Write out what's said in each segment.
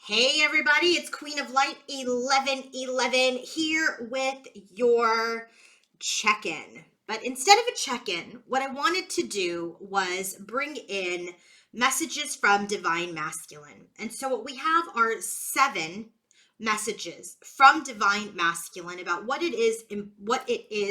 Hey everybody, it's Queen of Light 1111 here with your check-in. But instead of a check-in, what I wanted to do was bring in messages from Divine Masculine. And so what we have are 7 messages from Divine Masculine about what it is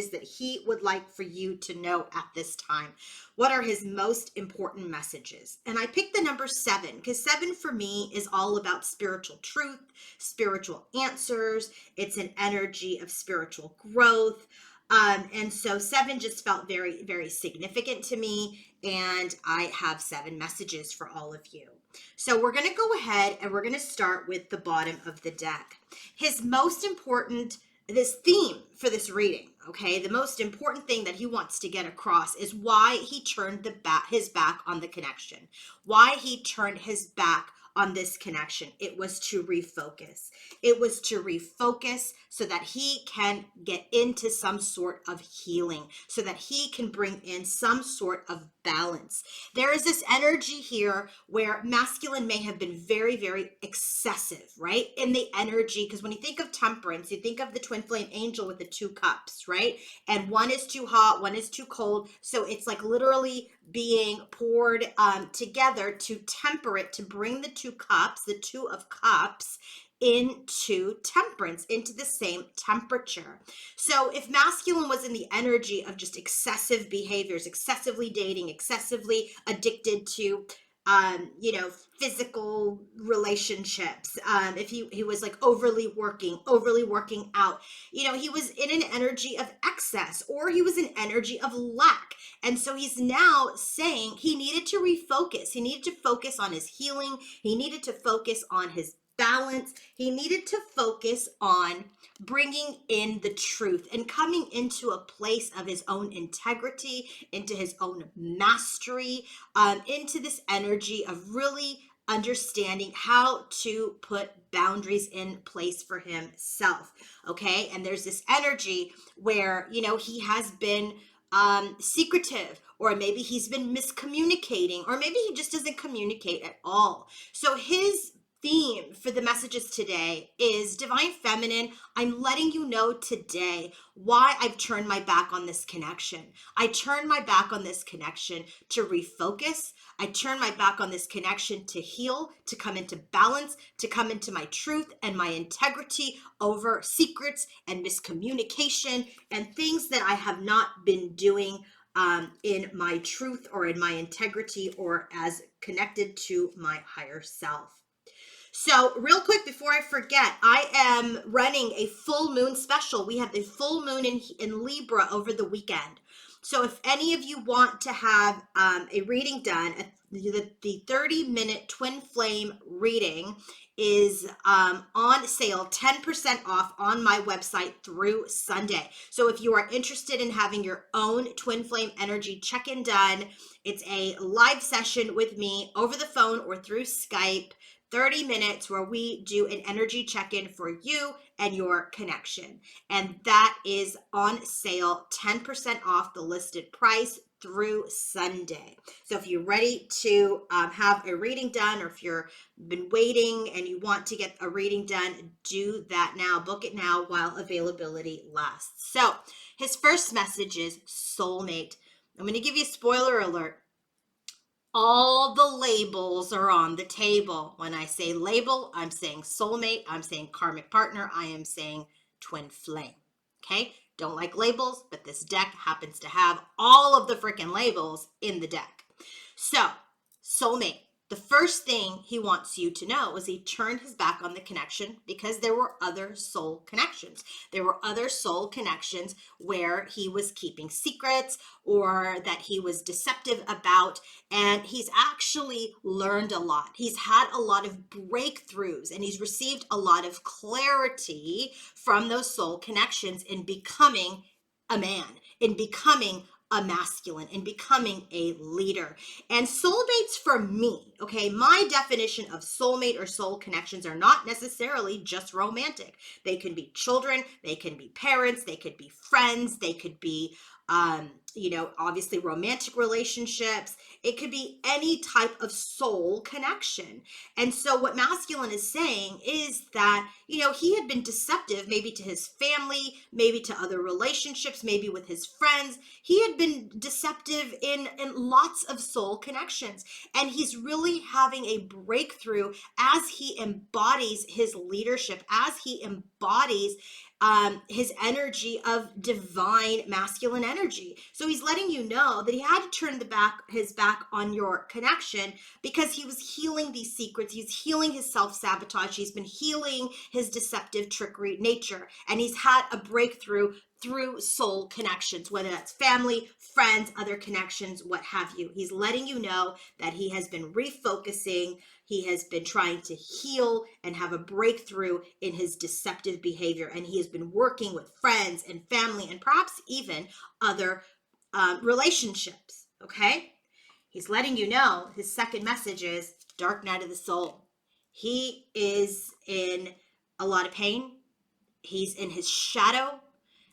that he would like for you to know at this time. What are his most important messages? And I picked the number 7 because 7 for me is all about spiritual truth, spiritual answers. It's an energy of spiritual growth. And so 7 just felt very, very significant to me. And I have 7 messages for all of you. So we're going to go ahead and we're going to start with the bottom of the deck. His most important, this theme for this reading, okay, the most important thing that he wants to get across is why he turned his back on the connection, why he turned his back on this connection. It was to refocus. It was to refocus so that he can get into some sort of healing, so that he can bring in some sort of balance. There is this energy here where masculine may have been very, very excessive, right? In the energy, because when you think of temperance, you think of the twin flame angel with the 2 cups, right? And one is too hot, one is too cold. So it's like literally being poured together to temper it, to bring the 2 cups, the 2 of cups, into temperance, into the same temperature. So if masculine was in the energy of just excessive behaviors, excessively dating, excessively addicted to physical relationships, if he was like overly working out, he was in an energy of excess, or he was an energy of lack. And so he's now saying he needed to refocus. He needed to focus on his healing. He needed to focus on his balance. He needed to focus on bringing in the truth and coming into a place of his own integrity, into his own mastery, into this energy of really understanding how to put boundaries in place for himself. Okay. And there's this energy where, he has been secretive, or maybe he's been miscommunicating, or maybe he just doesn't communicate at all. So his theme for the messages today is Divine Feminine. I'm letting you know today why I've turned my back on this connection. I turned my back on this connection to refocus. I turned my back on this connection to heal, to come into balance, to come into my truth and my integrity over secrets and miscommunication and things that I have not been doing in my truth or in my integrity or as connected to my higher self. So real quick, before I forget, I am running a full moon special. We have a full moon in Libra over the weekend. So if any of you want to have a reading done, the 30-minute twin flame reading is on sale, 10% off on my website through Sunday. So if you are interested in having your own twin flame energy check-in done, it's a live session with me over the phone or through Skype. 30 minutes where we do an energy check-in for you and your connection. And that is on sale, 10% off the listed price through Sunday. So if you're ready to have a reading done, or if you've been waiting and you want to get a reading done, do that now. Book it now while availability lasts. So his first message is soulmate. I'm going to give you a spoiler alert. All the labels are on the table. When I say label, I'm saying soulmate, I'm saying karmic partner, I am saying twin flame. Okay? Don't like labels, but this deck happens to have all of the freaking labels in the deck. So, soulmate. The first thing he wants you to know is he turned his back on the connection because there were other soul connections. There were other soul connections where he was keeping secrets or that he was deceptive about, and he's actually learned a lot. He's had a lot of breakthroughs, and he's received a lot of clarity from those soul connections in becoming a man, in becoming a masculine, in becoming a leader. And soulmates for me, okay, my definition of soulmate or soul connections are not necessarily just romantic. They can be children, they can be parents, they could be friends, they could be Obviously romantic relationships. It could be any type of soul connection. And so what masculine is saying is that, he had been deceptive, maybe to his family, maybe to other relationships, maybe with his friends. He had been deceptive in lots of soul connections. And he's really having a breakthrough as he embodies his leadership, as he embodies his energy of divine masculine energy. So he's letting you know that he had to turn his back on your connection because he was healing these secrets. He's healing his self-sabotage. He's been healing his deceptive trickery nature. And he's had a breakthrough through soul connections, whether that's family, friends, other connections, what have you. He's letting you know that he has been refocusing. He has been trying to heal and have a breakthrough in his deceptive behavior. And he has been working with friends and family and perhaps even other relationships. Okay? He's letting you know his second message is dark night of the soul. He is in a lot of pain. He's in his shadow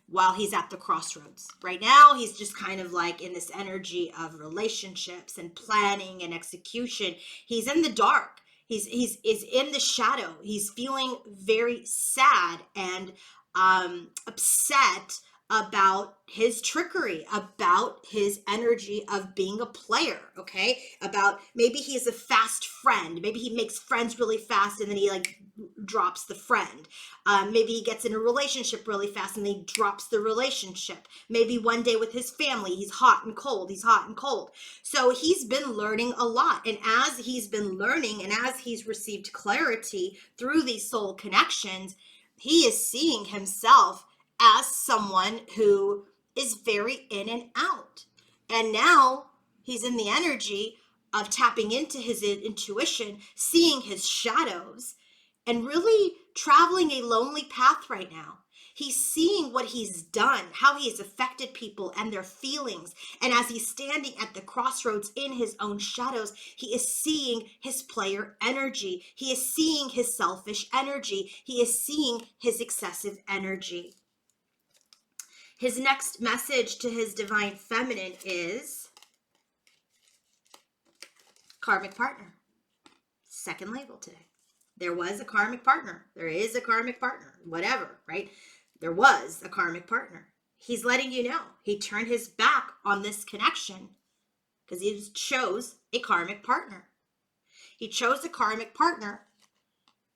while he's at the crossroads. Right now, he's just kind of like in this energy of relationships and planning and execution. He's in the dark. He's in the shadow. He's feeling very sad and upset about his trickery, about his energy of being a player, okay? About maybe he's a fast friend. Maybe he makes friends really fast and then he drops the friend. Maybe he gets in a relationship really fast and then he drops the relationship. Maybe one day with his family, he's hot and cold. So he's been learning a lot. And as he's been learning and as he's received clarity through these soul connections, he is seeing himself as someone who is very in and out. And now he's in the energy of tapping into his intuition, seeing his shadows, and really traveling a lonely path right now. He's seeing what he's done, how he has affected people and their feelings. And as he's standing at the crossroads in his own shadows, he is seeing his player energy. He is seeing his selfish energy. He is seeing his excessive energy. His next message to his divine feminine is karmic partner. Second label today. There was a karmic partner. There is a karmic partner. Whatever, right? There was a karmic partner. He's letting you know. He turned his back on this connection because he chose a karmic partner. He chose a karmic partner,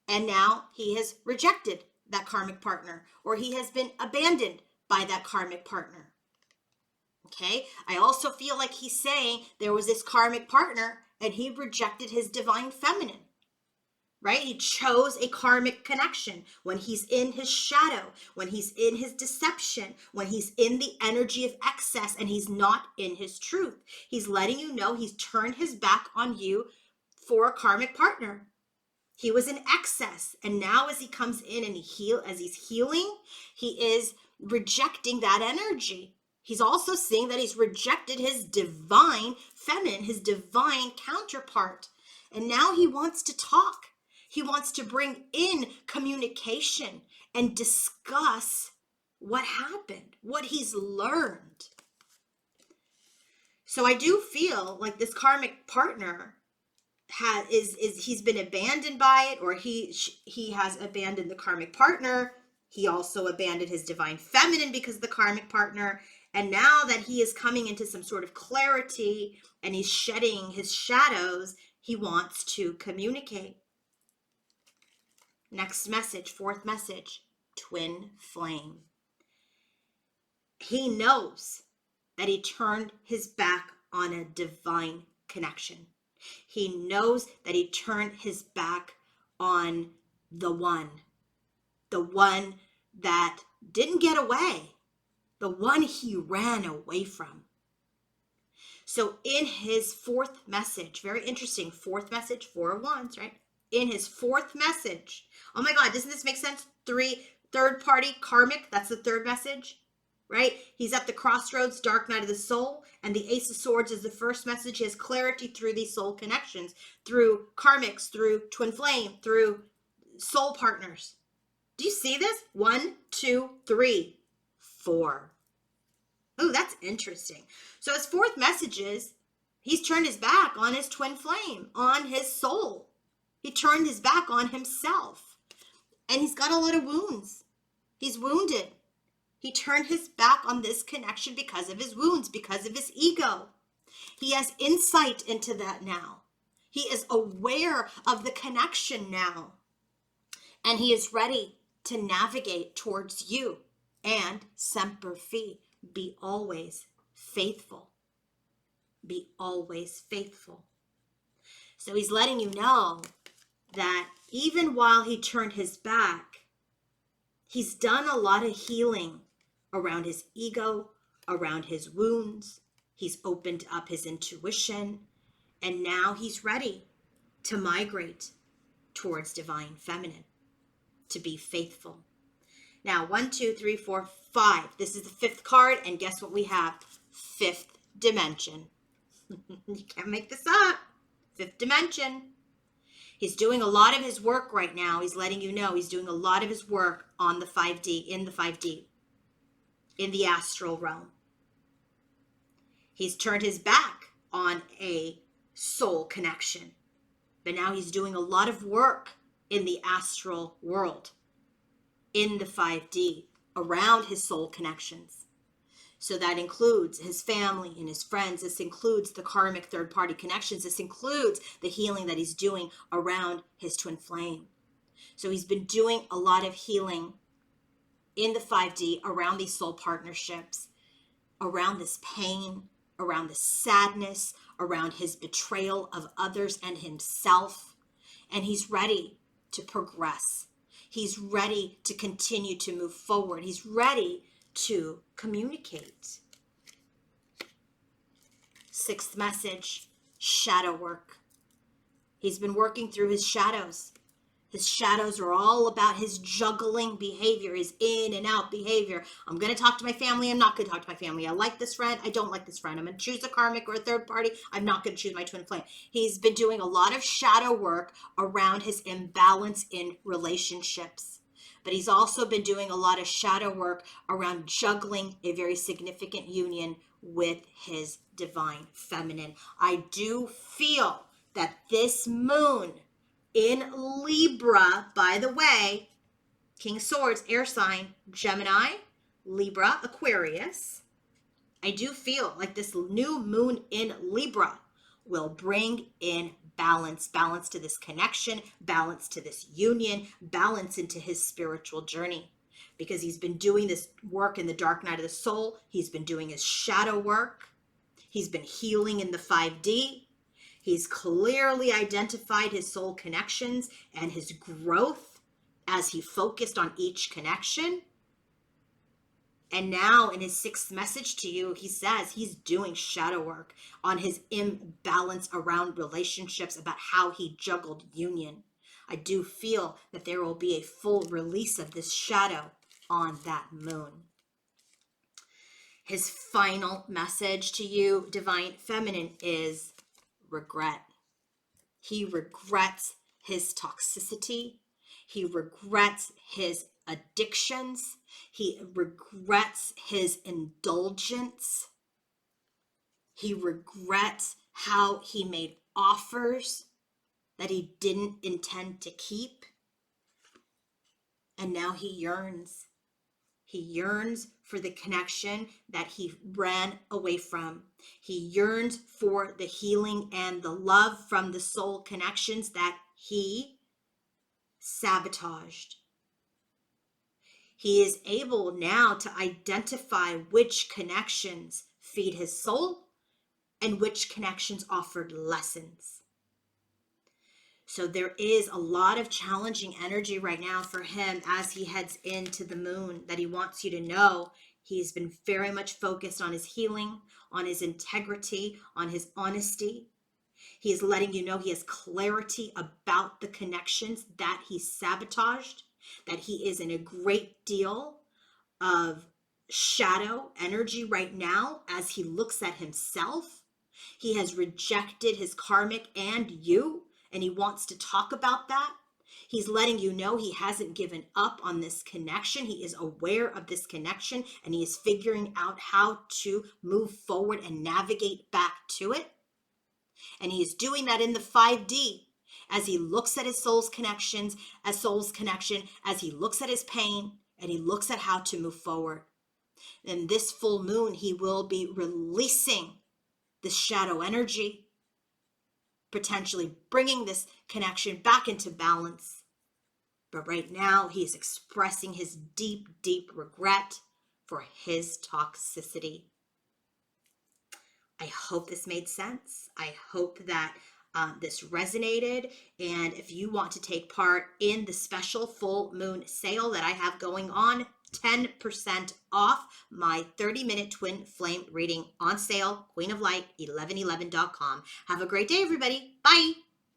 and now he has rejected that karmic partner, or he has been abandoned by that karmic partner. Okay? I also feel like he's saying there was this karmic partner and he rejected his divine feminine. Right? He chose a karmic connection when he's in his shadow, when he's in his deception, when he's in the energy of excess and he's not in his truth. He's letting you know he's turned his back on you for a karmic partner. He was in excess, and now as he comes in and as he's healing, he is rejecting that energy. He's also seeing that he's rejected his divine feminine, his divine counterpart. And now he wants to talk. He wants to bring in communication and discuss what happened, what he's learned. So I do feel like this karmic partner he's been abandoned by it, or he has abandoned the karmic partner. He also abandoned his divine feminine because of the karmic partner. And now that he is coming into some sort of clarity and he's shedding his shadows, he wants to communicate. Next message, fourth message, twin flame. He knows that he turned his back on a divine connection. He knows that he turned his back on the one that didn't get away, the one he ran away from. So in his fourth message, very interesting, fourth message, 4 of Wands, right? In his fourth message, oh my God, doesn't this make sense? Third party karmic, that's the third message, right? He's at the crossroads, dark night of the soul, and the Ace of Swords is the first message. He has clarity through these soul connections, through karmics, through twin flame, through soul partners. Do you see this? 1, 2, 3, 4. Oh, that's interesting. So his fourth message is he's turned his back on his twin flame, on his soul. He turned his back on himself. And he's got a lot of wounds. He's wounded. He turned his back on this connection because of his wounds, because of his ego. He has insight into that now. He is aware of the connection now. And he is ready to navigate towards you. And semper fi, be always faithful. Be always faithful. So he's letting you know that even while he turned his back, he's done a lot of healing around his ego, around his wounds. He's opened up his intuition, and now he's ready to migrate towards divine feminine, to be faithful. Now, 1, 2, 3, 4, 5. This is the fifth card, and guess what we have? Fifth dimension. You can't make this up. Fifth dimension. He's doing a lot of his work right now. He's letting you know he's doing a lot of his work on the 5D, in the 5D, in the astral realm. He's turned his back on a soul connection, but now he's doing a lot of work in the astral world, in the 5D, around his soul connections. So that includes his family and his friends. This includes the karmic third-party connections. This includes the healing that he's doing around his twin flame. So he's been doing a lot of healing in the 5D around these soul partnerships, around this pain, around the sadness, around his betrayal of others and himself. And he's ready to progress. He's ready to continue to move forward. He's ready to communicate. Sixth message, shadow work. He's been working through his shadows. His shadows are all about his juggling behavior, his in and out behavior. I'm going to talk to my family. I'm not going to talk to my family. I like this friend. I don't like this friend. I'm going to choose a karmic or a third party. I'm not going to choose my twin flame. He's been doing a lot of shadow work around his imbalance in relationships. But he's also been doing a lot of shadow work around juggling a very significant union with his divine feminine. I do feel that this moon in Libra, by the way, King of Swords, air sign, Gemini, Libra, Aquarius, I do feel like this new moon in Libra will bring in balance to this connection, balance to this union, balance into his spiritual journey. Because he's been doing this work in the dark night of the soul. He's been doing his shadow work. He's been healing in the 5D. He's clearly identified his soul connections and his growth as he focused on each connection. And now in his sixth message to you, he says he's doing shadow work on his imbalance around relationships, about how he juggled union. I do feel that there will be a full release of this shadow on that moon. His final message to you, divine feminine, is regret. He regrets his toxicity. He regrets his addictions. He regrets his indulgence. He regrets how he made offers that he didn't intend to keep. And now he yearns. He yearns for the connection that he ran away from. He yearns for the healing and the love from the soul connections that he sabotaged. He is able now to identify which connections feed his soul and which connections offered lessons. So there is a lot of challenging energy right now for him as he heads into the moon, that he wants you to know. He's been very much focused on his healing, on his integrity, on his honesty. He is letting you know he has clarity about the connections that he sabotaged, that he is in a great deal of shadow energy right now as he looks at himself. He has rejected his karmic and you, and he wants to talk about that. He's letting you know he hasn't given up on this connection. He is aware of this connection and he is figuring out how to move forward and navigate back to it. And he is doing that in the 5D as he looks at his soul's connections, as soul's connection, as he looks at his pain and he looks at how to move forward. And this full moon, he will be releasing this shadow energy, potentially bringing this connection back into balance. But right now, he is expressing his deep, deep regret for his toxicity. I hope this made sense. I hope that this resonated. And if you want to take part in the special full moon sale that I have going on, 10% off my 30-minute twin flame reading on sale, Queen of Light, 1111.com. Have a great day, everybody. Bye.